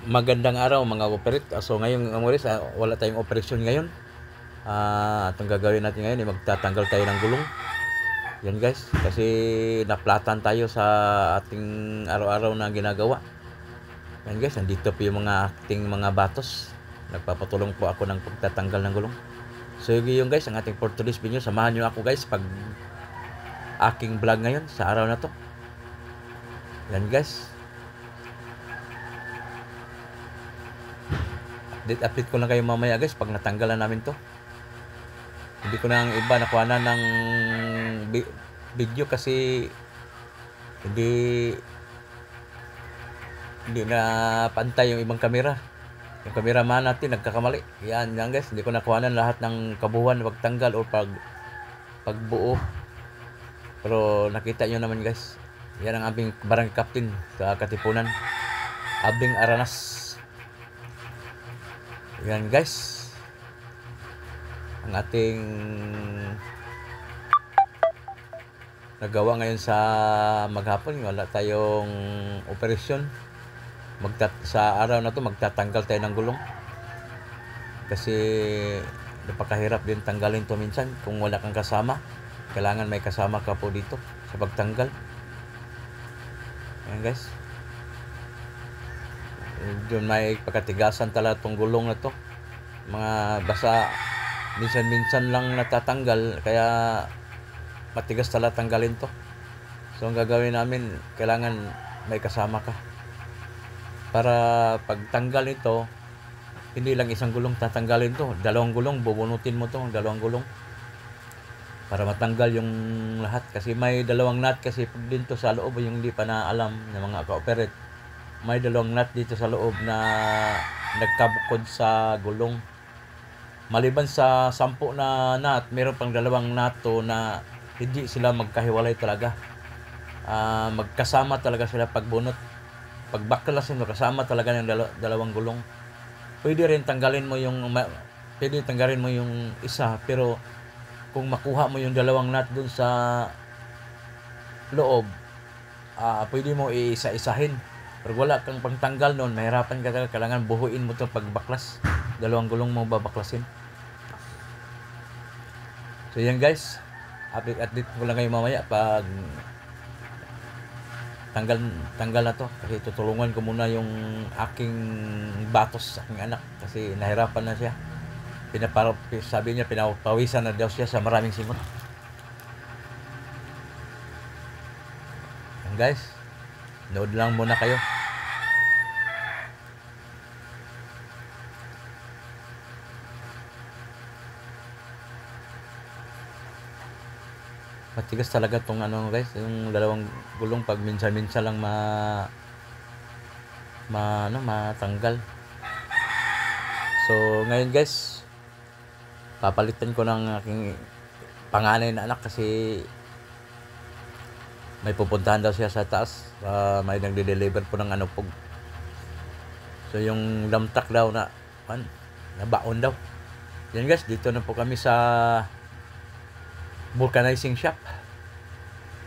Magandang araw mga operate. So ngayon Amoris, wala tayong operasyon ngayon. Itong gagawin natin ngayon ay magtatanggal tayo ng gulong. Yan guys, kasi naplatan tayo sa ating araw-araw na ginagawa. Yan guys, nandito po yung mga ating mga batos. Nagpapatulong po ako ng pagtatanggal ng gulong. So yun guys, ang ating for today's video. Samahan nyo ako guys pag aking vlog ngayon sa araw na to. Yan guys. Update ko lang kayo mamaya guys pag natanggalan namin to. Hindi ko na ang iba nakuha na ng video kasi hindi na pantay yung ibang kamera. Yung cameraman natin nagkakamali. Yan guys, hindi ko nakuha na lahat ng kabuuan pagtanggal o pagbuo. Pero nakita nyo naman guys. Yan ang aming barangay captain sa Katipunan, Abing Aranas. Yan guys, ang ating nagawa ngayon sa maghapon. Wala tayong operasyon. Sa araw na to magtatanggal tayo ng gulong kasi napakahirap din tanggalin to minsan kung wala kang kasama. Kailangan may kasama ka po dito sa pagtanggal. Yan guys, doon may pagkatigasan talaga tong gulong na to. Mga basa, minsan-minsan lang natatanggal, kaya matigas talaga tanggalin to. So ang gagawin namin, kailangan may kasama ka para pagtanggal nito, hindi lang isang gulong tatanggalin to, dalawang gulong, bubunutin mo to, dalawang gulong para matanggal yung lahat. Kasi may dalawang nut kasi din to sa loob, yung hindi pa na alam ng mga ka-operate. May dalawang nut dito sa loob na nagkabukod sa gulong. Maliban sa 10 na nut, meron pang dalawang nut to na hindi sila magkahiwalay talaga. Magkasama talaga sila pagbunot. Pag baklasin mo, kasama talaga ng dalawang gulong. Pwede tanggalin mo yung isa, pero kung makuha mo yung dalawang nut dun sa loob, pwede mo iisa-isahin. Pero wala kang pangtanggal noon, mahirapan ka talaga. Kailangan buhuin mo ito pagbaklas. Dalawang gulong mo babaklasin. So yan guys, update ko lang kayo mamaya pag tanggal na to. Kasi tutulungan ko muna yung aking batos, aking anak, kasi nahirapan na siya. Sabi niya pinapawisan na daw siya sa maraming simot. Yan guys, nood lang muna kayo. Matigas talaga tong guys, yung dalawang gulong pag minsan-minsan lang matanggal. So ngayon guys, papalitan ko ng aking panganay na anak kasi may pupuntahan daw siya sa taas. May nagde-deliver po ng pug. So yung lamtak daw na baon daw. Yan guys, dito na po kami sa vulcanizing shop.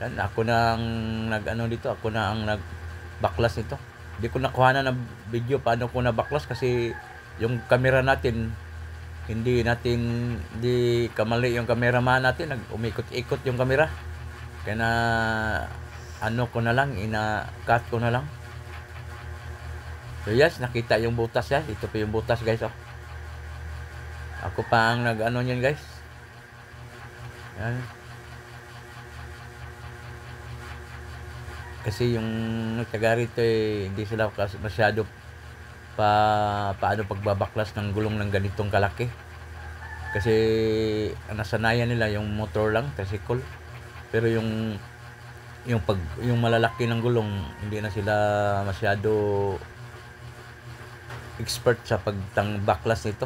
Yan, ako na ang ako na ang nagbaklas nito. Hindi ko nakuha na ng video paano ko nabaklas kasi yung camera natin hindi kamali yung cameraman natin, umikot-ikot yung camera. Kaya ko na lang, ina-cut ko na lang. So yes, nakita yung butas yan. Ito pa yung butas guys. Ako pa ang niyan guys. Yan. Kasi yung taga rito hindi sila masyado paano pagbabaklas ng gulong ng ganitong kalaki. Kasi nasanayan nila yung motor lang, tricycle. Pero yung malalaki ng gulong, hindi na sila masyado expert sa pagbaklas nito.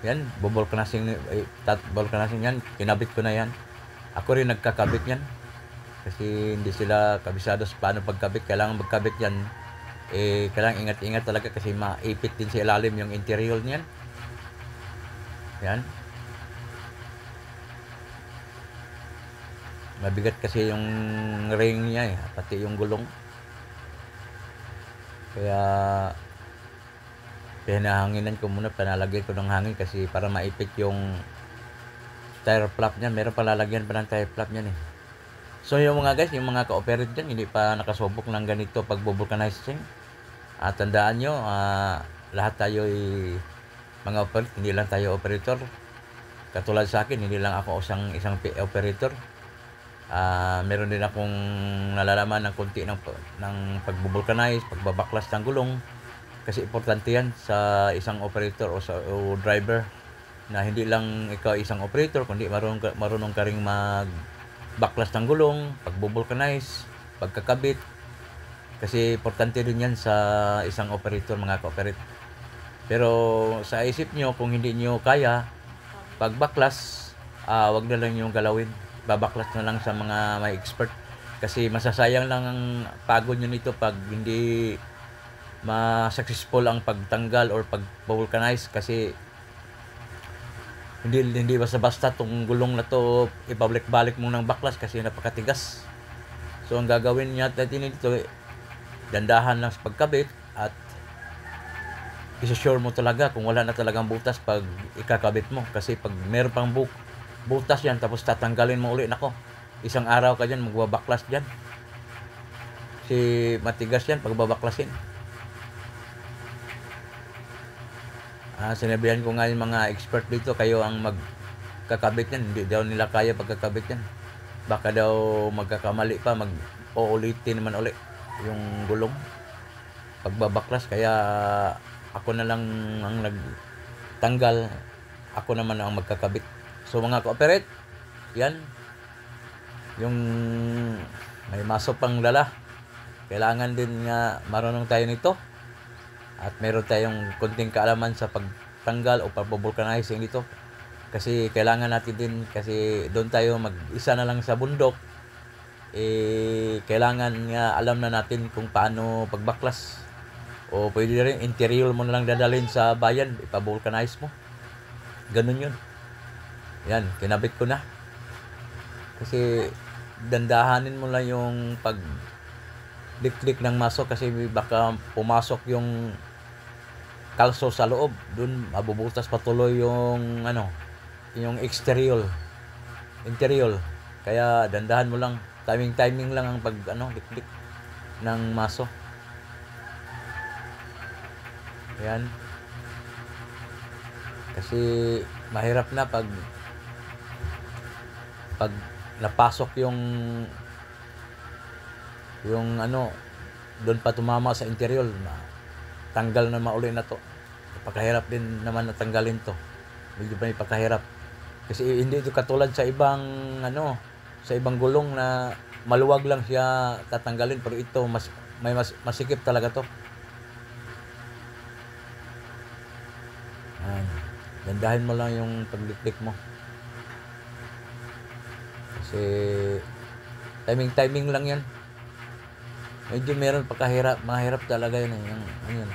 Yan, vulcanizing yan, kinabit ko na yan. Ako rin nagkakabit yan kasi hindi sila kabisado sa paano pagkabit. Kailangan magkabit yan, kailangan ingat-ingat talaga kasi maipit din sa ilalim yung interior niyan. Yan, mabigat kasi yung ring niya pati yung gulong. Kaya pinahanginan ko muna, panalagyan ko ng hangin kasi para maipit yung tire flap niyan. Meron pa lalagyan pa ng tire flap niyan eh. So yung mga guys, yung mga ka-operate dyan, hindi pa nakasubok ng ganito pag-vulcanizing. At tandaan nyo, lahat tayo ay mga operate, hindi lang tayo operator. Katulad sa akin, hindi lang ako isang operator. Meron din akong nalalaman ng konti ng pag-vulcanize, pagbabaklas ng gulong. Kasi importante yan sa isang operator o driver, na hindi lang ikaw isang operator, kundi marunong ka ring magbaklas ng gulong, pag-vulcanize, pagkakabit. Kasi importante din yan sa isang operator, mga ka-operate. Pero sa isip nyo, kung hindi nyo kaya, pagbaklas, wag na lang yung galawin. Babaklas na lang sa mga may expert. Kasi masasayang lang ang pagod nyo nito pag hindi ma-successful ang pagtanggal or pag-vulcanize. Kasi hindi basta-basta tong gulong na to ibabalik-balik mo ng baklas kasi napakatigas. So ang gagawin natin dito, dandahan lang sa pagkabit at i-sure mo talaga kung wala na talagang butas pag ikakabit mo. Kasi pag meron pang butas yan tapos tatanggalin mo ulit, nako, isang araw ka dyan magbabaklas dyan. Kasi matigas yan pag babaklasin. Sinabihan ko nga yung mga expert dito, kayo ang magkakabit yan. Hindi daw nila kaya pagkakabit yan. Baka daw magkakamali pa, uulitin naman ulit yung gulong pagbabaklas. Kaya ako na lang ang nagtanggal, ako naman ang magkakabit. So mga ka-operate, yan yung may maso pang dala, kailangan din nga marunong tayo nito at meron tayong konting kaalaman sa pagtanggal o pag-vulcanizing dito. Kasi kailangan natin din, kasi doon tayo mag-isa na lang sa bundok, kailangan nga alam na natin kung paano pagbaklas. O pwede rin interior mo na lang dadalhin sa bayan, ipa-vulcanize mo. Ganun yun. Yan, kinabit ko na. Kasi dandahanin mo lang yung pag-dik-dik ng maso kasi baka pumasok yung kalso sa loob. Doon mabubutas patuloy yung yung interior. Kaya dandahan mo lang, timing lang ang dik-dik ng maso. Ayan. Kasi mahirap na pag napasok yung doon pa tumama sa interior, tanggal na mauli na to. Napakahirap din naman na tanggalin to. Medyo may pagkahirap. Kasi hindi ito katulad sa ibang sa ibang gulong na maluwag lang siya tatanggalin, pero ito masikip talaga to. Dandahin mo lang yung pagliklik mo. Kasi timing lang yan. Medyo meron mahirap talaga yun. Yun.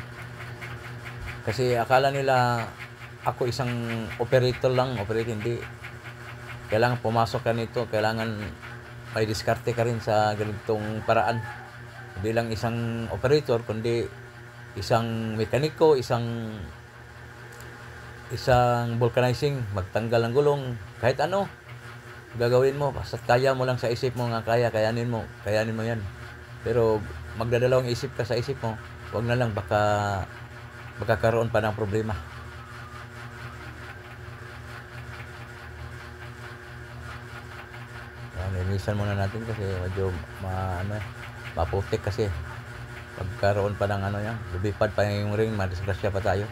Kasi akala nila ako isang operator, hindi. Kailangan pumasok ka nito, kailangan may diskarte ka rin sa ganitong paraan. Hindi lang isang operator, kundi isang mekaniko, isang vulcanizing, magtanggal ng gulong, kahit ano gagawin mo, basta kaya mo lang sa isip mo nga kayanin mo yan. Pero magdadalawang isip ka sa isip mo, wag na lang, baka magkakaroon pa ng problema. Linisan muna natin kasi medyo maputik kasi pagkaroon pa ng yan, lubipad pa yung ring, madisgrasya pa tayo.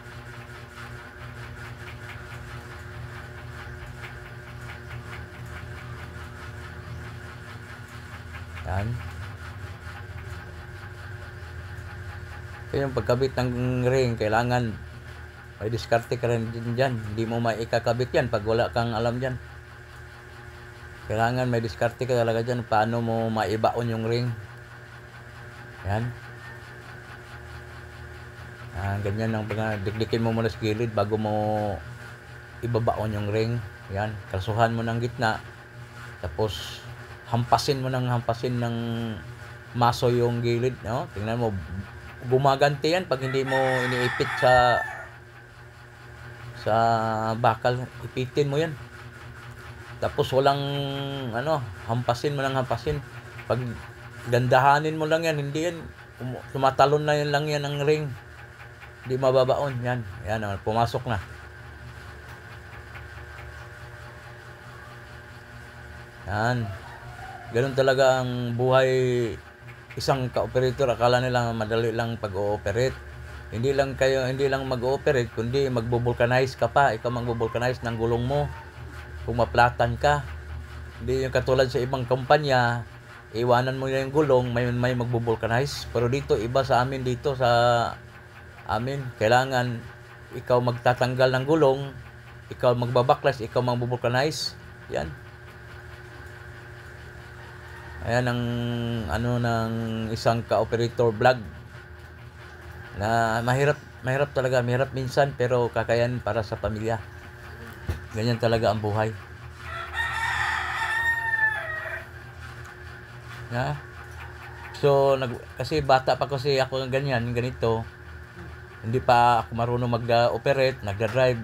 Yan. Kaya yung pagkabit ng ring, kailangan may diskarte ka rin dyan. Hindi mo maikakabit yan pag wala kang alam dyan. Kailangan may diskarte ka talaga dyan. Paano mo maibaon yung ring. Yan. Ganyan ang dikdikin mo muna sa gilid bago mo ibabaon yung ring. Yan. Kalsuhan mo ng gitna. Tapos hampasin ng maso yung gilid. No? Tingnan mo, gumaganti yan pag hindi mo iniipit sa bakal. Ipitin mo yan. Tapos walang hampasin mo lang hampasin. Pag gandahanin mo lang yan, hindi yan tumatalon na yan lang yan ang ring. Hindi mababaon yan. Yan, pumasok na. Yan. Ganun talaga ang buhay isang ka-operator. Akala nila madali lang pag-ooperate. Hindi lang mag-ooperate, kundi magbo-vulcanize ka pa. Ikaw magbo-vulcanize ng gulong mo. Kung maplatan ka. Hindi yung katulad sa ibang kumpanya, iwanan mo yung gulong, may magbo-vulcanize. Pero dito, iba sa amin dito sa amin. Kailangan ikaw magtatanggal ng gulong, ikaw magbabaklas, ikaw magbo-vulcanize. Yan. Ayan ang ng isang ka-operator vlog na mahirap talaga, mahirap minsan pero kakayanin para sa pamilya. Ganyan talaga ang buhay. Yeah. So kasi bata pa kasi ako ganito. Hindi pa ako marunong mag-operate, nagda-drive.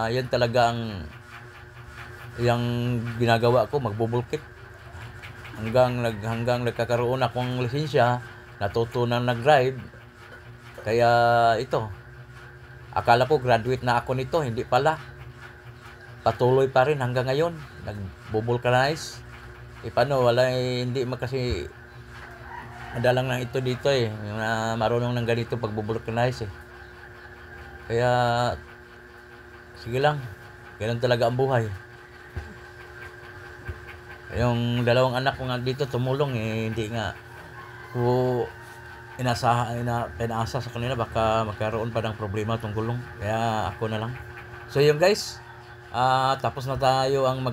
Yan talaga ang yung ginagawa ko, magbubulkit. Hanggang nagkakaroon akong lisensya, natutunan nag-drive. Kaya ito, akala ko graduate na ako nito, hindi pala. Patuloy pa rin hanggang ngayon, nag-vulcanize. Paano, hindi kasi madalang lang ito dito na marunong ng ganito pag-vulcanize Kaya, sige lang, ganun talaga ang buhay. Yung dalawang anak ko nga dito tumulong hindi nga ko pinaasa sa kanila baka magkaroon pa ng problema tong gulong. Kaya ako na lang. So yun guys, tapos na tayo ang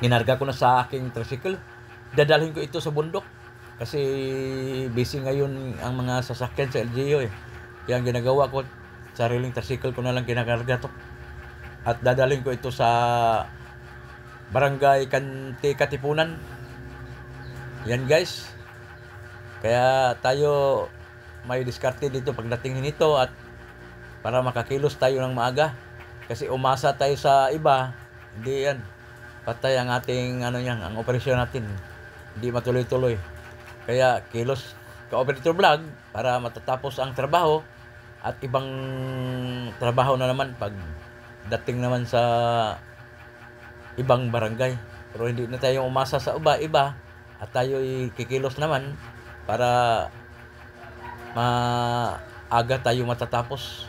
ginarga ko na sa aking tricycle. Dadalhin ko ito sa bundok kasi busy ngayon ang mga sasakyan sa LGU Kaya ang ginagawa ko, sariling tricycle ko na lang kinakarga to. At dadalhin ko ito sa Barangay Katipunan. Yan guys. Kaya tayo may diskarte dito pagdating nito at para makakilos tayo ng maaga. Kasi umasa tayo sa iba, hindi yan. Patay ang ating ang operasyon natin. Hindi matuloy-tuloy. Kaya kilos ka-operator vlog para matatapos ang trabaho at ibang trabaho na naman pag dating naman sa ibang barangay. Pero hindi na tayo umasa sa iba at tayo kikilos naman para maaga tayo matatapos.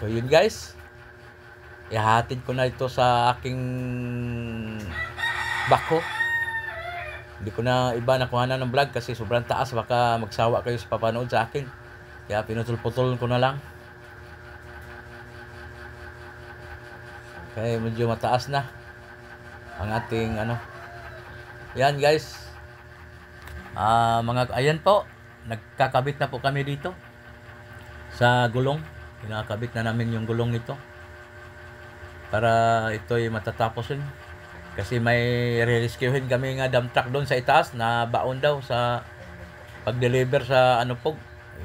So yun guys, ihahatid ko na ito sa aking bako. Hindi ko na iba nakuhanan ng vlog kasi sobrang taas, baka magsawa kayo sa papanood sa akin. Kaya pinutol-putol ko na lang. Kaya medyo mataas na ang ating Yan guys. Ayan po. Nagkakabit na po kami dito sa gulong. Kinakabit na namin yung gulong nito para ito'y matatapos din. Kasi may re-rescuehin kami nga dump truck doon sa itaas na baon daw sa pag-deliver sa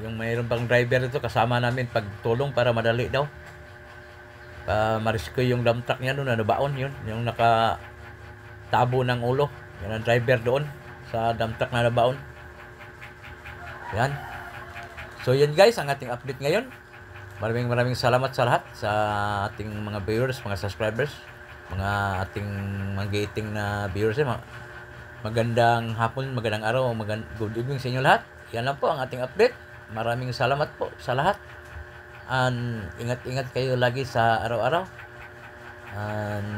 yung mayroon pang driver ito kasama namin pagtulong para madali daw. Ma-rescue yung dump truck niya doon, baon yun, yung nakatabo ng ulo. Yan ang driver doon sa dump truck na baon. Yan. So yan guys, ang ating update ngayon. Maraming salamat sa lahat, sa ating mga viewers, mga subscribers, mga ating magiting na viewers. Magandang hapon, magandang araw, good evening sa inyo lahat. Yan lang po ang ating update. Maraming salamat po sa lahat. And ingat-ingat kayo lagi sa araw-araw. And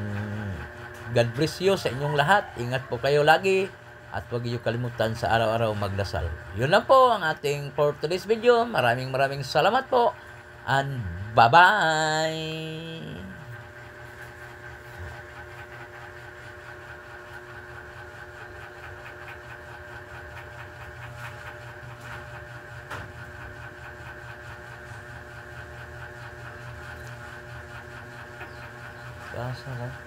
God bless you sa inyong lahat. Ingat po kayo lagi. At huwag niyo kalimutan sa araw-araw magdasal. Yun lang po ang ating for today's video. Maraming salamat po. And bye-bye. Asa